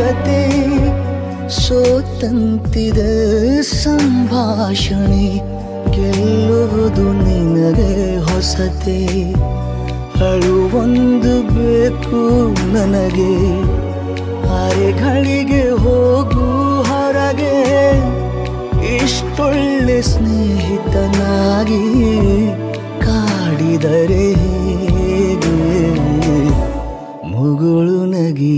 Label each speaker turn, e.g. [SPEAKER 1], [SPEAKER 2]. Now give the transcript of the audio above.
[SPEAKER 1] ಕತೆ ಸೋತಂತಿದೆ ಸಂಭಾಷಣೆ ಗೆಲ್ಲುವುದು ನಿನಗೆ ಹೊಸತೆ ಅಳುವೊಂದು ಬೇಕು ನನಗೆ ಅರೆಗಳಿಗೆ ಹೋಗು ಹೊರಗೆ ಇಷ್ಟೊಳ್ಳೆ ಸ್ನೇಹಿತನಾಗಿ ಕಾಡಿದರೆ ಹೇಗೆ ಮುಗುಳು ನಗಿ